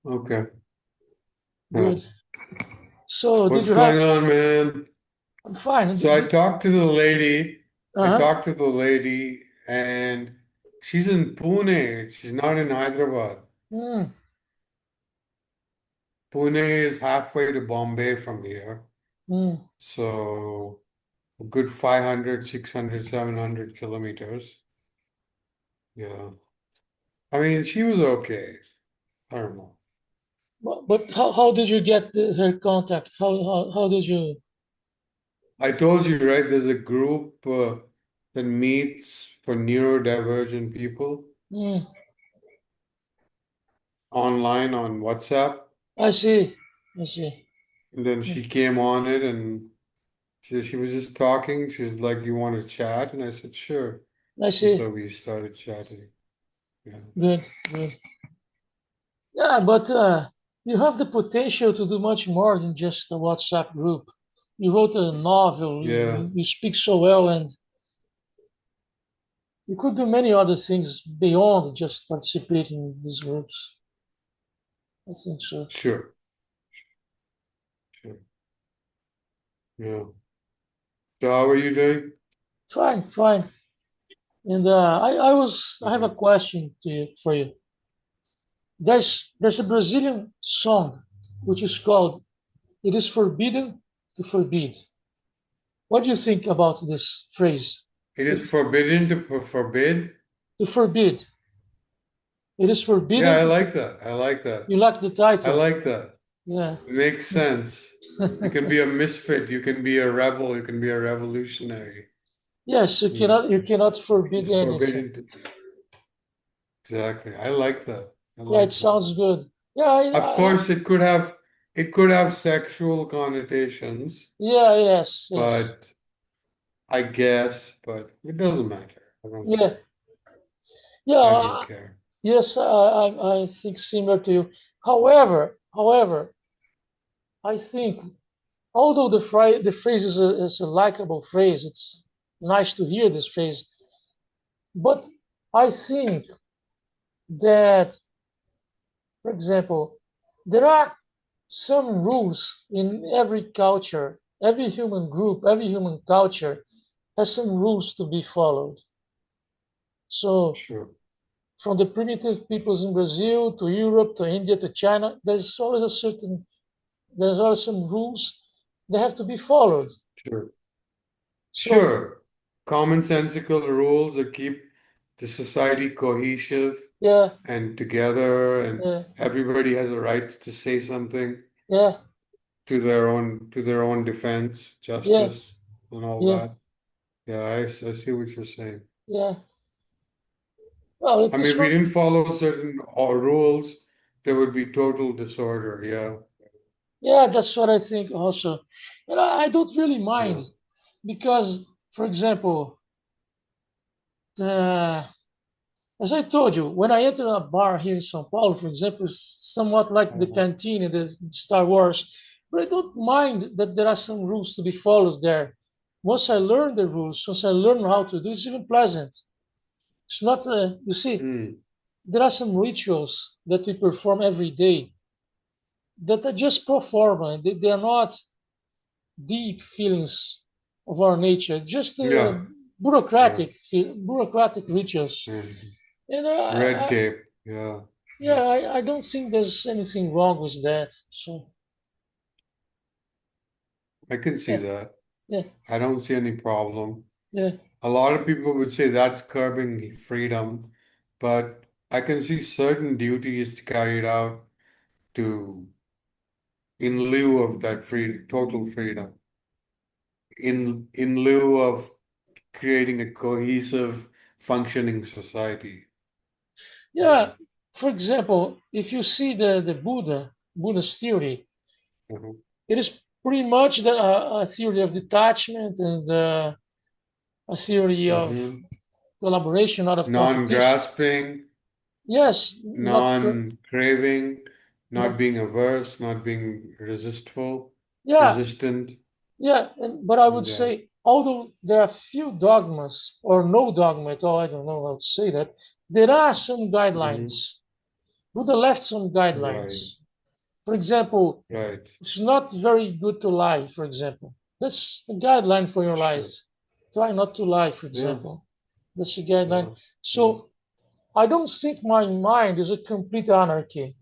Okay. Yeah. Good. So did What's you have? going on, man? I'm fine. So I talked to the lady. I Uh-huh. talked to the lady, and she's in Pune. She's not in Hyderabad. Mm, Pune is halfway to Bombay from here. mm. So a good 500, 600, 700 kilometers. Yeah. I mean, she was okay. I don't know. But how did you get her contact? How did you? I told you, right? There's a group that meets for neurodivergent people Mm, online on WhatsApp. I see. I see. And then Mm, she came on it and she was just talking. She's like, "You want to chat?" And I said, "Sure." I And see. so we started chatting. Yeah. Good. Good. Yeah, but you have the potential to do much more than just a WhatsApp group. You wrote a novel. Yeah. You speak so well, and you could do many other things beyond just participating in these groups. I think so. Sure. Sure. Yeah. So how are you doing? Fine, fine. And I have a Okay. question for you. There's a Brazilian song which is called "It is forbidden to forbid." What do you think about this phrase? It It, is forbidden to forbid. to forbid. It is Yeah, forbidden I to. like that. I like that. You like the I title? like that. Yeah. It makes sense. You can be a misfit. You can be a rebel. You can be a revolutionary. Yes, Mm. you cannot forbid It's anything. forbidden to. Exactly. I like that. I Yeah, it like that. sounds good. Yeah, Of course, it could have sexual connotations, yeah, yes, yes. but I guess, but it doesn't matter. I don't Yeah, care. I don't yeah, care. yes, I think similar to you. However, I think although the phrase is a likable phrase, it's nice to hear this phrase. But I think that, for example, there are some rules in every culture, every human group, every human culture has some rules to be followed. So Sure, from the primitive peoples in Brazil to Europe to India to China, there's always some rules that have to be followed. sure, So sure. Commonsensical rules that keep the society cohesive yeah, and together, and yeah, everybody has a right to say something yeah, to their own defense, yeah, justice, and all yeah, that. Yeah, I see what you're saying. yeah. Well, I it mean, is if we not. didn't follow certain rules, there would be total disorder. Yeah, Yeah, that's what I think also. And I don't really mind yeah. because, for example, the, as I told you, when I enter a bar here in São Paulo, for example, it's somewhat like the Uh-huh. canteen in the Star Wars, but I don't mind that there are some rules to be followed there. Once I learn the rules, once I learn how to do, it's even pleasant. It's not, you see, Hmm. there are some rituals that we perform every day that are just pro forma. They are not deep feelings of our nature, just Yeah, yeah. bureaucratic rituals. Mhm. And Red tape. Yeah, yeah, yeah. I don't think there's anything wrong with that. So I can see yeah, that. yeah, I don't see any problem. yeah, A lot of people would say that's curbing freedom, but I can see certain duties carried out to in lieu of that free total freedom, in lieu of creating a cohesive, functioning society. Yeah. yeah. For example, if you see the Buddha's theory, Mhm. it is pretty much a theory of detachment and a theory of Mhm. collaboration, not of competition. Non-grasping, Yes, not non-craving, not not being averse, not being yeah, resistant. yeah. But I would Yeah. say, although there are few dogmas or no dogma at all, I don't know how to say that. There are some Hmm. guidelines Buddha left some Right, guidelines. For example, right. it's not very good to lie, for example. That's a guideline for your Sure. life. Try not to lie, for Yeah, example. That's a guideline. yeah, yeah. So I don't think my mind is a complete anarchy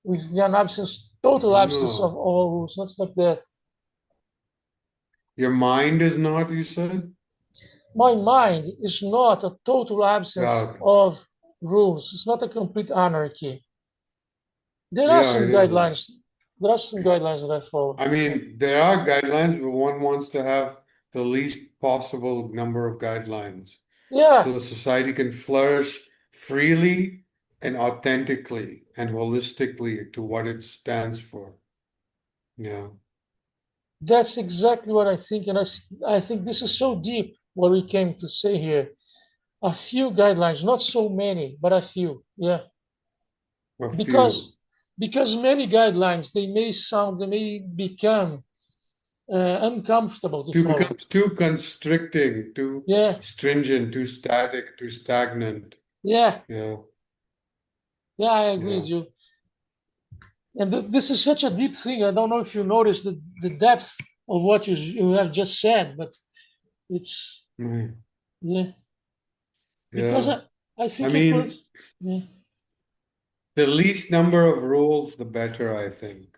with the absence, total absence of No. all rules. Not like that. Your mind is not, you said? My mind is not a total Yeah, absence okay. of rules. It's not a complete anarchy. There are Yeah, some it isn't. guidelines. There are some guidelines that I follow. I mean, there are guidelines, but one wants to have the least possible number of guidelines so Yeah, the society can flourish freely and authentically and holistically to what it stands for. Yeah, that's exactly what I think, and I think this is so deep what we came to say here. A few guidelines, not so many, but a few. Yeah, a few. because because many guidelines they may become uncomfortable to Too follow. becomes too constricting, too Yeah, stringent, too static, too stagnant. yeah, Yeah, yeah. I agree yeah. with you. And this is such a deep thing. I don't know if you noticed the depth of what you have just said, but it's Mm, yeah. Because yeah. I I think it mean, works. Yeah, the least number of rules, the better, I think,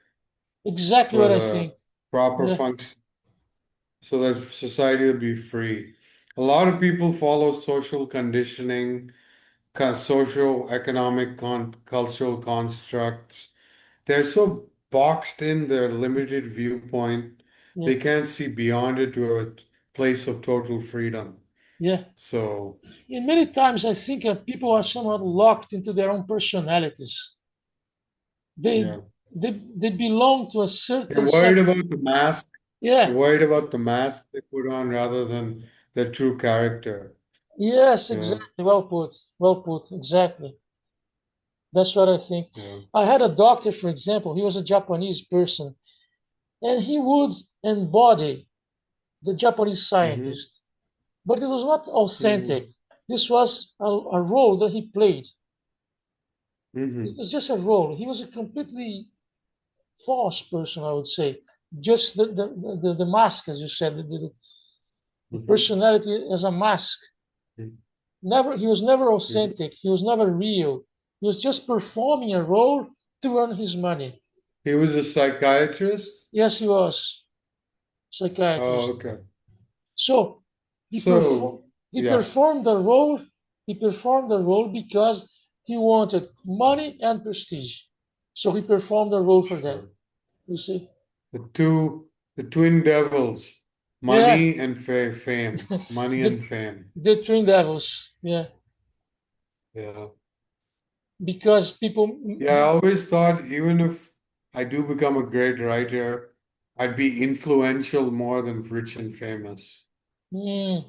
exactly for what I think. the proper Yeah, function, so that society will be free. A lot of people follow social conditioning, social, economic, cultural constructs. They're so boxed in their limited viewpoint, yeah, they can't see beyond it to a place of total freedom. yeah. So, And many times I think people are somewhat locked into their own personalities. They yeah. they belong to a They're certain worried set. about the mask. They're Yeah. worried about the mask they put on rather than their true character. Yes, Yeah, exactly. Well put. Well put. Exactly. That's what I think. yeah. I had a doctor, for example. He was a Japanese person, and he would embody the Japanese Mm-hmm. scientist, but it was not Mm-hmm. authentic. This was a role that he played. It Mm-hmm. was just a role. He was a completely false person, I would say. Just the mask, as you said, the Mm-hmm. personality as a mask. Never, he was never Mm-hmm. authentic. He was never real. He was just performing a role to earn his money. He was a psychiatrist. Yes, he was Oh, psychiatrist. okay. So So, he yeah, performed the role. He performed the role because he wanted money and prestige. So he performed the role for that. sure. You see? The twin devils, Yeah. money and fame, money the and fame. the Twin Devils. Yeah. Yeah. Because people. Yeah, I always thought even if I do become a great writer, I'd be influential more than rich and famous. Mm,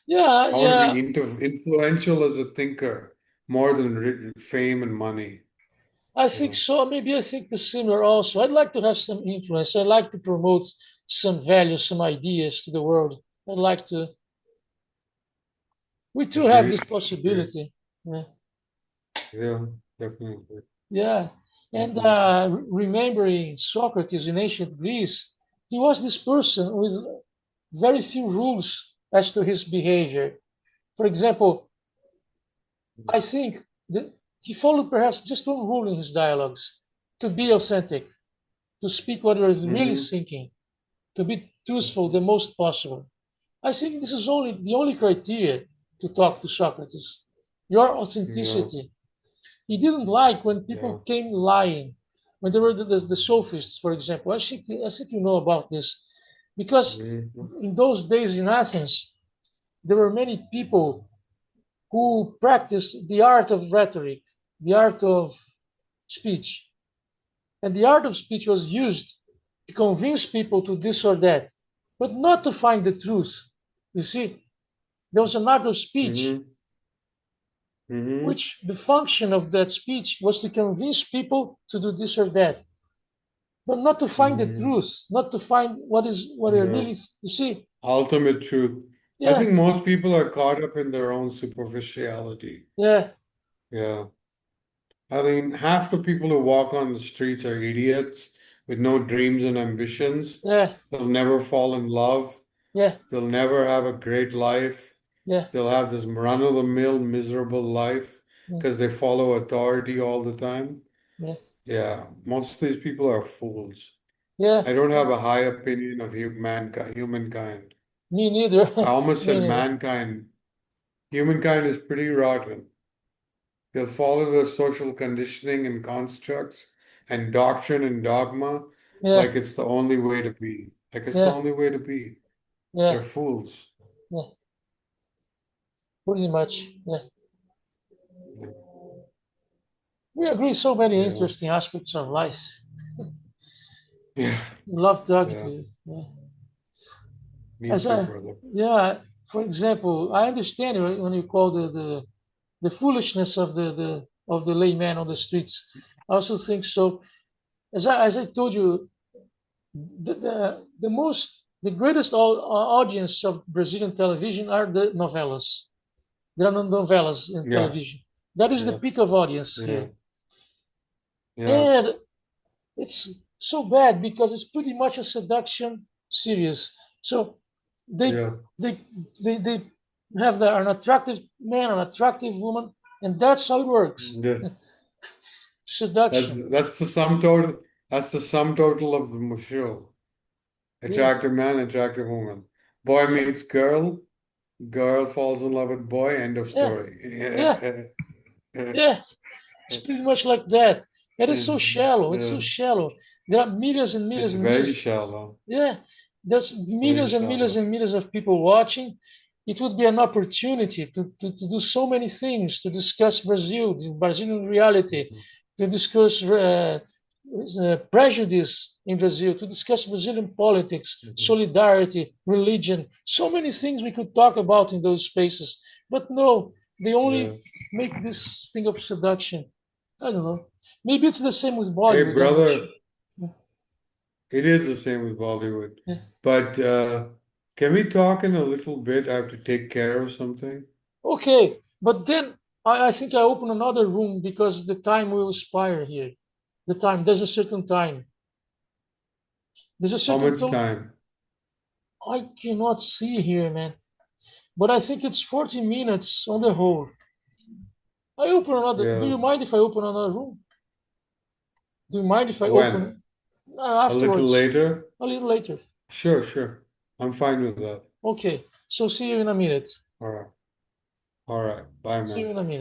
yeah, I want to yeah. be influential as a thinker more than fame and money. I think Yeah. so. Maybe I think the similar also. I'd like to have some influence. I'd like to promote some values, some ideas to the world. I'd like to. We do have this Agree. Agree. possibility. Yeah. Yeah, definitely. Yeah. And Definitely. remembering Socrates in ancient Greece, he was this person with very few rules as to his behavior. For example, I think that he followed perhaps just one rule in his dialogues: to be authentic, to speak what he was really Mm-hmm. thinking, to be truthful the most possible. I think this is only the only criteria to talk to Socrates. Your Yeah, authenticity. He didn't like when yeah. people came lying, when there were the sophists, for example. I think you know about this, because Mm-hmm. in those days in Athens, there were many people who practiced the art of rhetoric, the art of speech. And the art of speech was used to convince people to this or that, but not to find the truth. You see, there was an art of speech, Mm-hmm. Mm-hmm. which the function of that speech was to convince people to do this or that, but not to find the Mm-hmm. truth, not to find what it Yeah. really is. You see, Ultimate truth. I yeah, think most people are caught up in their own superficiality. yeah, Yeah. I mean, half the people who walk on the streets are idiots with no dreams and ambitions. Yeah, They'll never fall in love. yeah, They'll never have a great life. yeah, They'll have this run-of-the-mill miserable life mm, because they follow authority all the time. yeah, Yeah, most of these people are fools. yeah. I don't have a high opinion of humankind. Me neither. I almost Me said neither. mankind. Humankind is pretty rotten. They'll follow the social conditioning and constructs and doctrine and dogma Yeah, like it's the only way to be. Like it's the yeah, only way to be. yeah, They're fools. yeah. Pretty much. Yeah. Yeah, We agree so many yeah, interesting aspects of life. yeah. Love talking to Yeah. you. Yeah. Me As too, a, brother. yeah, for example, I understand when you call the foolishness of the layman on the streets. I also think so. As I told you, the greatest audience of Brazilian television are the novelas. There are no novelas in Yeah, television. That is the yeah, peak of audience yeah, here, yeah, and it's so bad because it's pretty much a seduction series. So they yeah, they they have an attractive man, an attractive woman, and that's how it works. yeah. Seduction. That's the sum total. That's the sum total of the show. Yeah, Attractive man, attractive woman. Boy yeah, meets girl, girl falls in love with boy, end of yeah, story. yeah, yeah. It's pretty much like that. It is so shallow. It's so Yeah, shallow. There are millions and millions it's and very millions. shallow. Yeah, there's It's very millions and millions shallow. and millions of people watching. It would be an opportunity to do so many things, to discuss Brazil, the Brazilian reality, Mhm, to discuss prejudice in Brazil, to discuss Brazilian politics, mhm. solidarity, religion, so many things we could talk about in those spaces. But no, they only Yeah. make this thing of seduction. I don't know. Maybe it's the same with Hey, Bollywood. I'm not sure. brother, it is the same with Bollywood. Yeah. But can we talk in a little bit? I have to take care of something. Okay, but then I think I open another room because the time will expire here. The time, there's a certain time. There's a How certain much time. time? I cannot see here, man. But I think it's 40 minutes on the whole. I open another. Do Yeah. you mind if I open another room? Do you mind if I When? open A little afterwards? later? A little later. Sure, sure. I'm fine with that. Okay, so see you in a minute. All right. All right. Bye, See you man. in a minute.